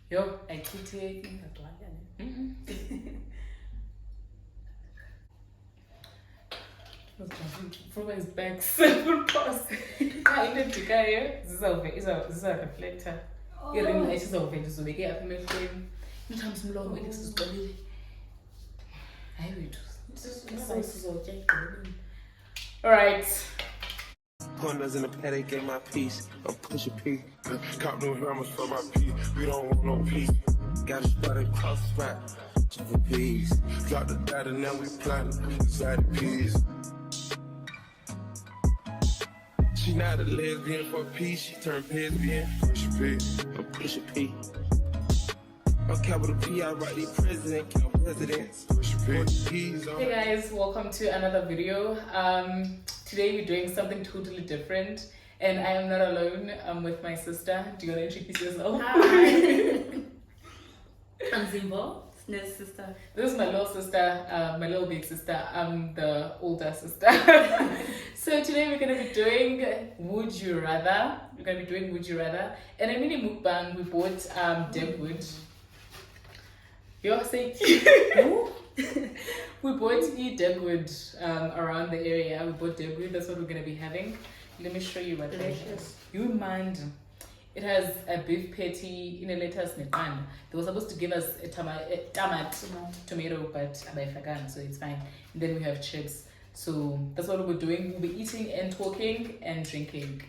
Yo, I keep taking that one. From his back, several pass. I did the guy. This is a reflector. Iring light is over. This is a get up in my frame. You time some long this is good. I would. This is okay. All right. Corners in the paddock, get my piece. I'm pushing P. Cop new hammers for my P. We don't want no peace. Got a spot across the spot. Just the peas. Drop the data, now we plotting. Inside the peas. She not a lesbian for peace. She turned lesbian. Push P. I'm pushing P. I'm capital P. I write the president. Count presidents. Push P. Hey guys, welcome to another video. Today we're doing something totally different, and I am not alone. I'm with my sister. Do you want to introduce yourself? Hi. I'm Zimbo, Snell's sister. This is my little sister, my little big sister. I'm the older sister. So today we're going to be doing Would You Rather. We're going to be doing Would You Rather. And in mini mukbang, we bought Deadwood. You're saying we bought Deadwood around the area. We bought Deadwood. That's what we're going to be having. Let me show you what it is. You mind. It has a beef patty in a lettuce and pan. They were supposed to give us a tomato, but I forgot, so it's fine. And then we have chips. So that's what we're doing. We'll be eating and talking and drinking.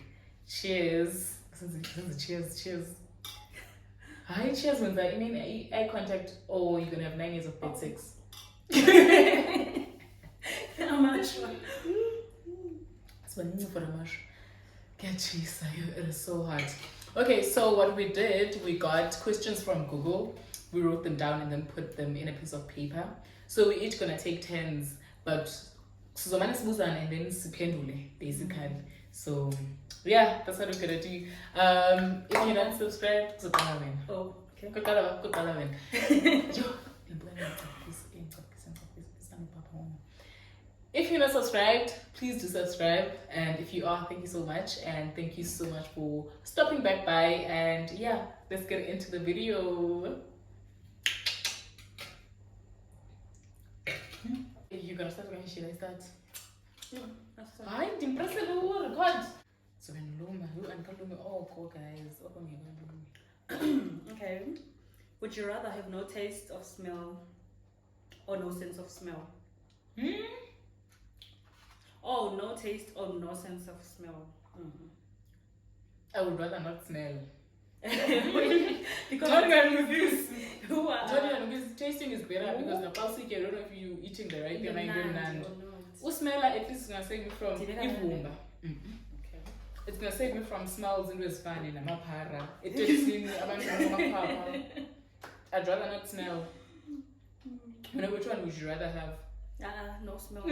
Cheers. Cheers. Hi, cheers, Winza. You mean eye contact, or you're gonna have 9 years of bed sex? I'm not sure. That's what I need for the mush. Get cheese. It is so hot. Okay, so what we did, we got questions from Google. We wrote them down and then put them in a piece of paper. So we're each gonna take turns, but Suzomani Sibuzan and then Sipendule, basically. So yeah, that's what we're gonna do. If you don't subscribe, Oh, okay. If you're not subscribed, please do subscribe. And if you are, thank you so much. And thank you so much for stopping back by. And yeah, let's get into the video. You're gonna start when should I start? I didn't press the record. So when Luma, you and Kalumi, oh, cool guys. Okay. Would you rather have no taste of smell or no sense of smell? Oh, no taste or no sense of smell. I would rather not smell. Because tasting is better because the pulse you don't know if you're eating the right thing or you're not. Smell at least gonna save me from Ivumba. It's gonna save me from smells in this fan in a mapara. It takes in I'd rather not smell. You know, which one would you rather have? No smell.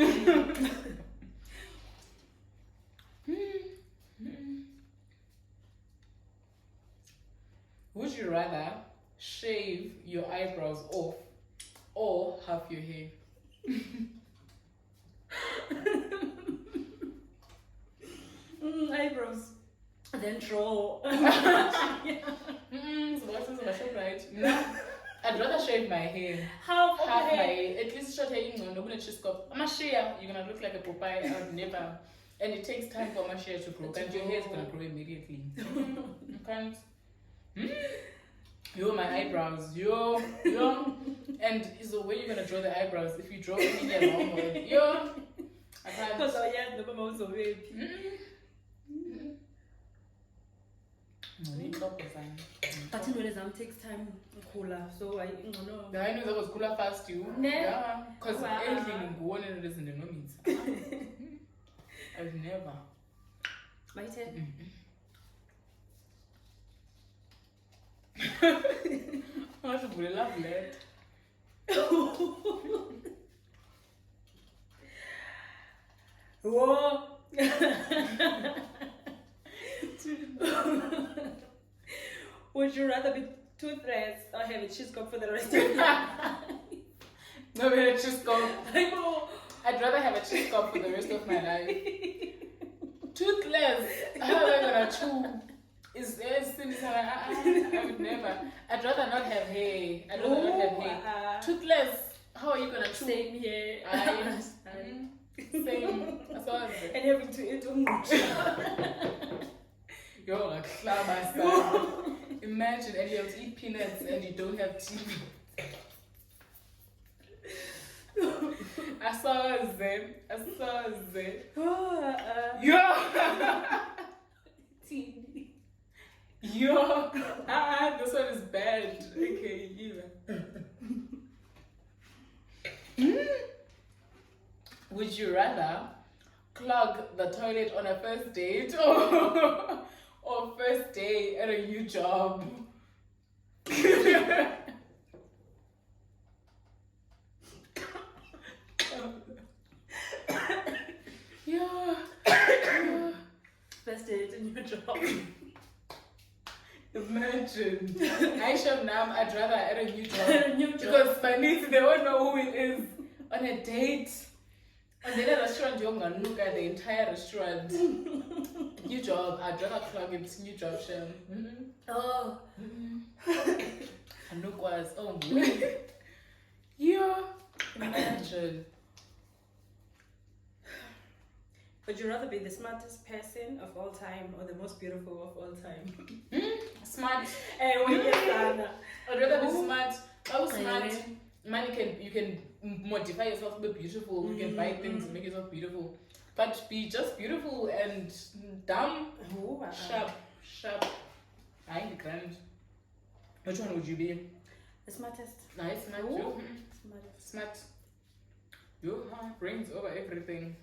Would you rather shave your eyebrows off or half your hair? Eyebrows. Then draw. So what's right? No, I'd rather shave my hair. Half My hair. At least short hair, nobody's just got. I'm a shear. You're gonna look like a Popeye. I've never. And it takes time for my hair to grow. And your hair is gonna grow immediately. You can't. Yo, my eyebrows. Yo. And is the way you're gonna draw the eyebrows. If you draw any wrong way, yo. I can't. Because I had the most of it. But you know, exam takes time cooler, so I don't know. I know that was cooler fast you. Yeah. Because anything in Goan and it is in the nomis. I've never. My turn. I should really love that. Whoa. Would you rather be toothless or have a cheese cup for the rest of your life? No, we had a cheese cup. I'd rather have a cheese cup for the rest of my life. Toothless. How am I gonna chew? Is I would never. I'd rather not have hair. I'd rather not have hair. Toothless. How are you gonna chew? Same here. Same. That's all. And having to eat You're like flabber. Imagine, and you have to eat peanuts and you don't have teeth. I saw them. Yo! Yo! This one is bad. Okay, Would you rather clog the toilet on a first date or first day at a new job? Yeah. First date in your job. Imagine. I'd rather at a new job. New job. Because my niece, they won't know who it is on a date. And then a restaurant, you're gonna look at the entire restaurant. New job, I'd rather plug it. New job, Shem. Oh. And look was, oh, yeah. Imagine. Would you rather be the smartest person of all time or the most beautiful of all time? Smart. I'd I'd rather be smart. Oh, smart. Man, you can modify yourself to be beautiful. You can buy things and make yourself beautiful. But be just beautiful and dumb, sharp. I ain't grand. Which one would you be? The smartest. Nice, smart. Smart. Your heart brings over everything.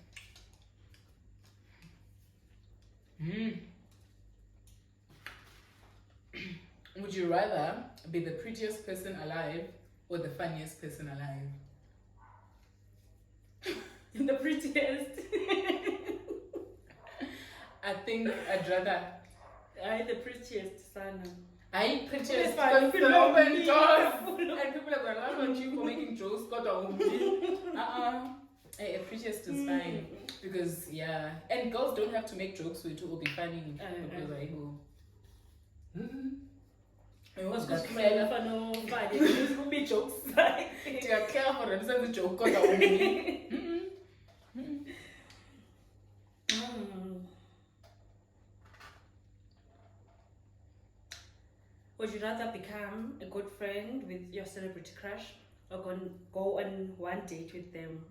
Would you rather be the prettiest person alive or the funniest person alive? The prettiest. I think I'd rather. The prettiest, son. I prettiest It's because fine, the you know open me. doors and people are going to laugh at you for making jokes. Hey, prettiest is fine because and girls don't have to make jokes with you or be funny because I go. I was just clear for no funny. This will be jokes. Take care for the joke. Would you rather become a good friend with your celebrity crush or go on one date with them?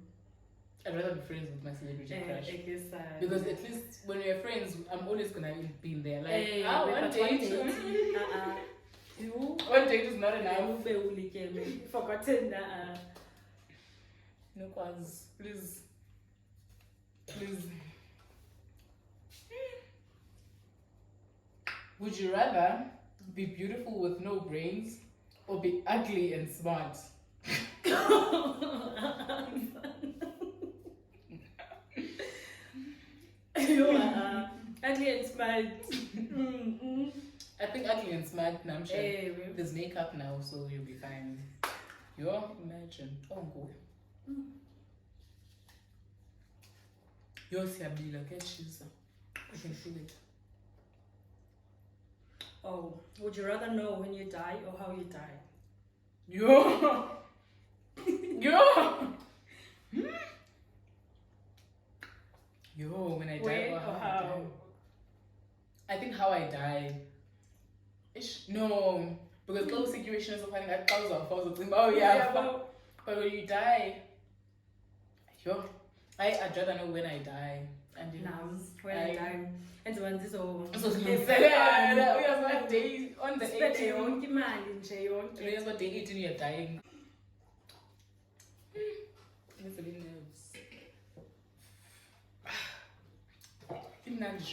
I'd rather be friends with my celebrity crush. I guess, because at least when we're friends, I'm always gonna be in there. Like, one but date. One date is not enough. Forgotten. No, cause please. Would you rather be beautiful with no brains or be ugly and smart? Ugly and smart. I think ugly and smart now. There's makeup now, so you'll be fine. Imagine. Oh, go. You're Siabila, get cheese. I can feel it. Oh, would you rather know when you die or how you die? When I die or how I die? I think how I die. No, because those situations are finding like thousands of but when you die, I'd rather know when I die. And when I die. And when this all on the 18th, what day 18 you're dying. Nerves.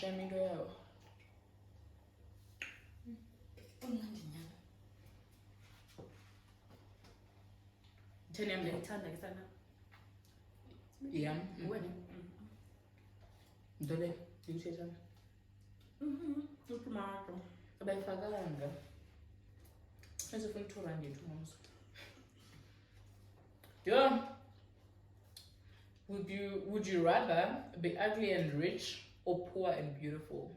Yeah. Dole, yimsheshana. Tomato. Abayifakanga. Ezifuna 200 mos. Would you rather be ugly and rich or poor and beautiful?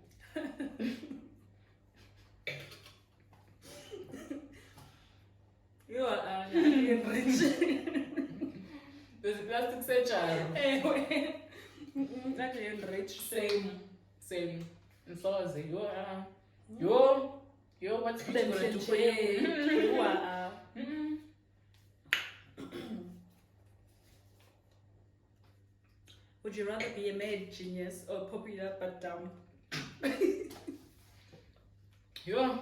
You are rich. There's a plastic surgery. Anyway. That you're rich. Same. And so I was like, yo, what's Then gonna do for you? you are. Would you rather be a mad genius or popular but dumb? Yo,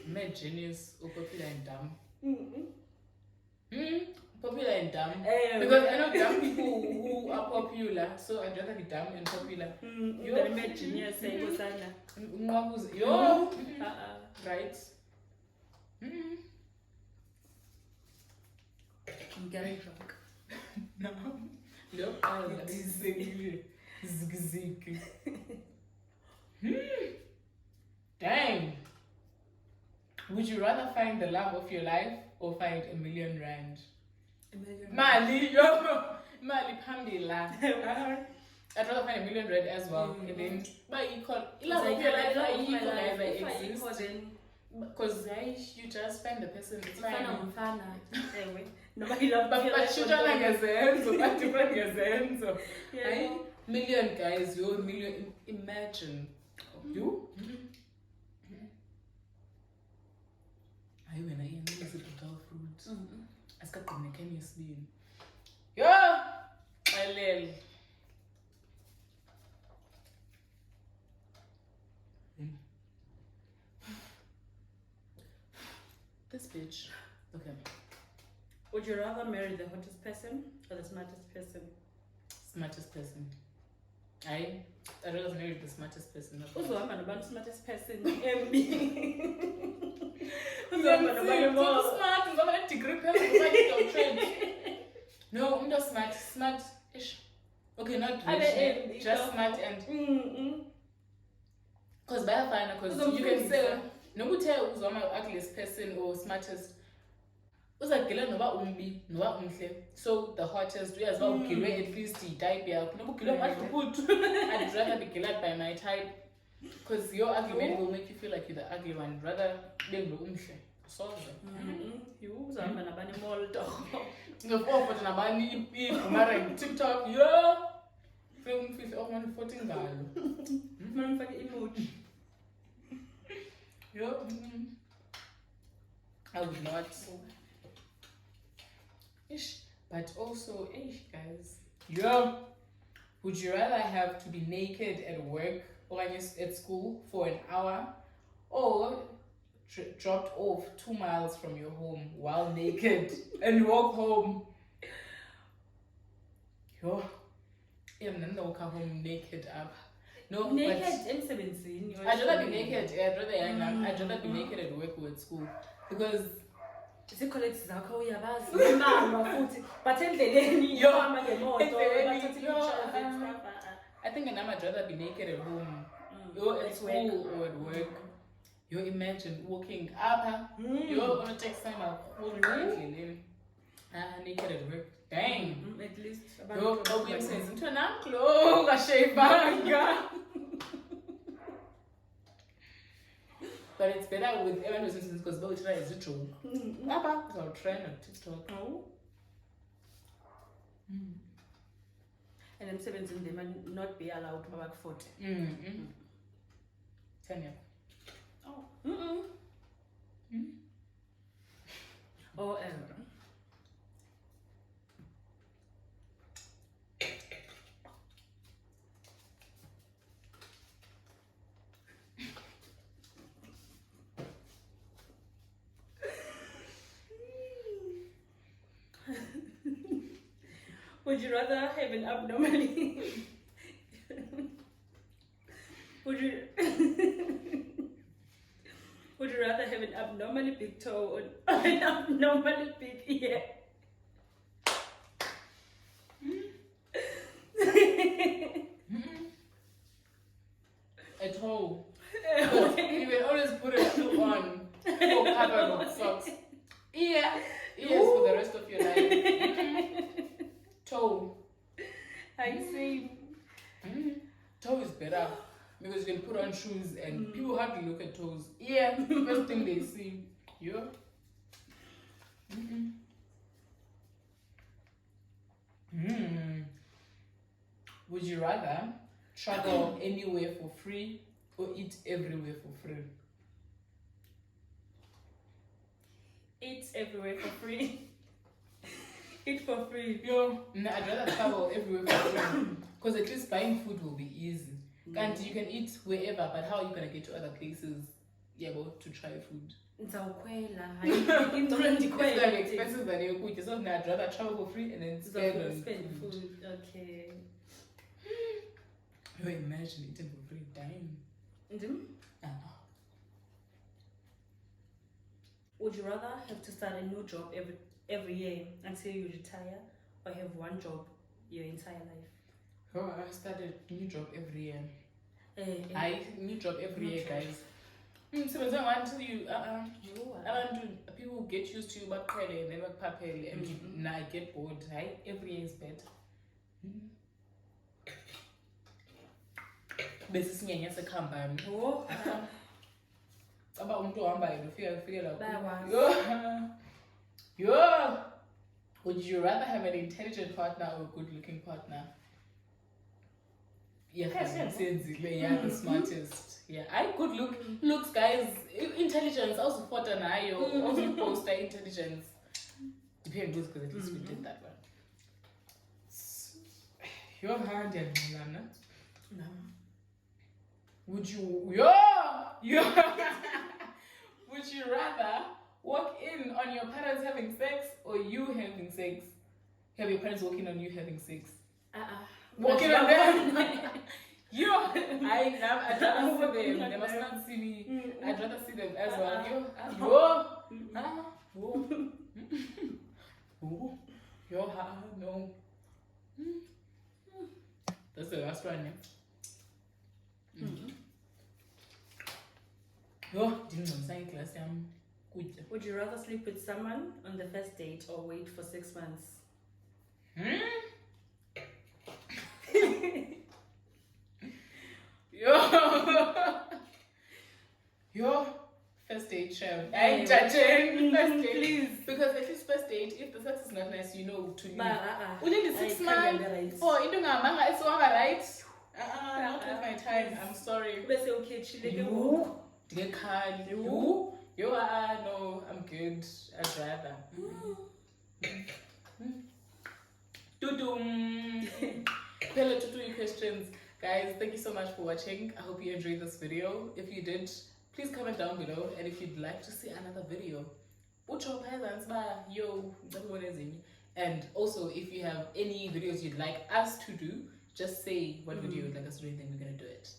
mad genius or popular and dumb? Popular and dumb. Because I know dumb people who are popular, so I'd rather be dumb and popular. You're a mad genius, say Gosana. Yo, right? I'm getting drunk. No. Look, zig. Dang. Would you rather find the love of your life or find R1 million? Mali, yo, Mali Pamela. I'd rather find R1 million as well. And then, but you call love of your life, because you just find the person. It's fine. Nobody loves but you don't like a sense, but different sense. Yeah. Million guys, you're a million. Imagine you. I when I use the total fruit. I got the neck and you spin. Yo, I love. This bitch. Okay. Would you rather marry the hottest person or the smartest person? Smartest person. I'd rather marry the smartest person. Who's the one about the smartest person? MB. Who's the one about the smart? I'm going to degree person. No, I'm not smart. Smart-ish. Okay, not rich. Just smart and. Because by a final, because you can say, no one tell who's the ugliest person or smartest. So the hottest, we as well at least the type. I'd rather be killed by my type. Because your argument will make you feel like you're the ugly one. Rather than so you Zama Nabani Molto. The four for Nabani, TikTok, yeah. Film 14 girl. I would not. But also, guys. Yeah. Would you rather have to be naked at work or at school for an hour, or dropped off 2 miles from your home while naked and walk home? Yo. Even then, walk home naked up. No, naked in 17. I'd rather be naked. I'd rather be naked at work or at school because. Is it colleagues zakho uyabazi imama futhi but endleleni ihamba ngemoto I think I'd rather be naked at home or at school or at work. You imagine walking up you're on a text time naked at work. Dang. At least but it's better with everyone who's listening because both try is true. I'll try on TikTok. Oh. And I'm 17, they might not be allowed to work 40. 10 years. Oh. Oh, would you rather have an abnormally would you rather have an abnormally big toe or an abnormally big ear? A toe. You will always put a shoe on or cover with socks. Ears for the rest of your life. Toe. I see. Toe is better because you can put on shoes and people hardly look at toes. Yeah, first thing they see. Yeah. Would you rather travel anywhere for free or eat everywhere for free? Eat everywhere for free. Eat for free. Yo, nah, I'd rather travel everywhere for free. Because at least buying food will be easy. And you can eat wherever, but how are you going to get to other places? Yeah, but to try food. It's going to be expensive than your food. So I'd rather travel for free and then spend food. Okay. You imagine eating for free, dying. Would you rather have to start a new job every year until you retire, or have one job your entire life? Oh, I started a new job every year. New job every year, job. guys. So I want to you. People get used to but never papel, and now I get bored. Right? Every year is better. Bese singenyesa khamba aba umuntu ohambayo ufika la yo. Would you rather have an intelligent partner or a good-looking partner? Yeah, the smartest. Yeah, I good looks, guys. Intelligence also fought an eye or also poster intelligence. Depends because at least we did that one. Your hand and no. Would you would you rather walk in on your parents having sex or you having sex? Have your parents walking on you having sex? Walking on them. I'd rather see them. They must not see me. I'd rather see them as well. No. That's the last one, yeah. Would you rather sleep with someone on the first date or wait for 6 months? Yo, first date, show. I ain't judging. First date, please. Because at least first date, if the sex is not nice, you know to me. Only the 6 months. Oh, you don't know, it's all right. Not with my time. I'm sorry. No, I'm good. I'd rather. Hello to your questions. Guys, thank you so much for watching. I hope you enjoyed this video. If you did, please comment down below. And if you'd like to see another video, and also if you have any videos you'd like us to do, just say what video you'd like us to do, and then we're gonna do it.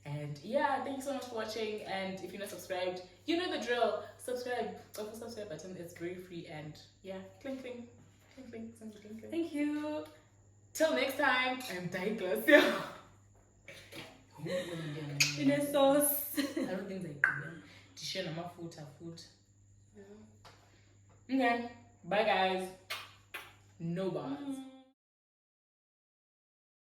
And yeah, thank you so much for watching. And if you're not subscribed, you know the drill. Subscribe. Click the subscribe button. It's very free. And yeah, clink clink, clink clink, clink clink. Thank you. Till next time, I'm Douglas. In a sauce. I don't think they do. Share my food. Okay. Bye guys. No bars.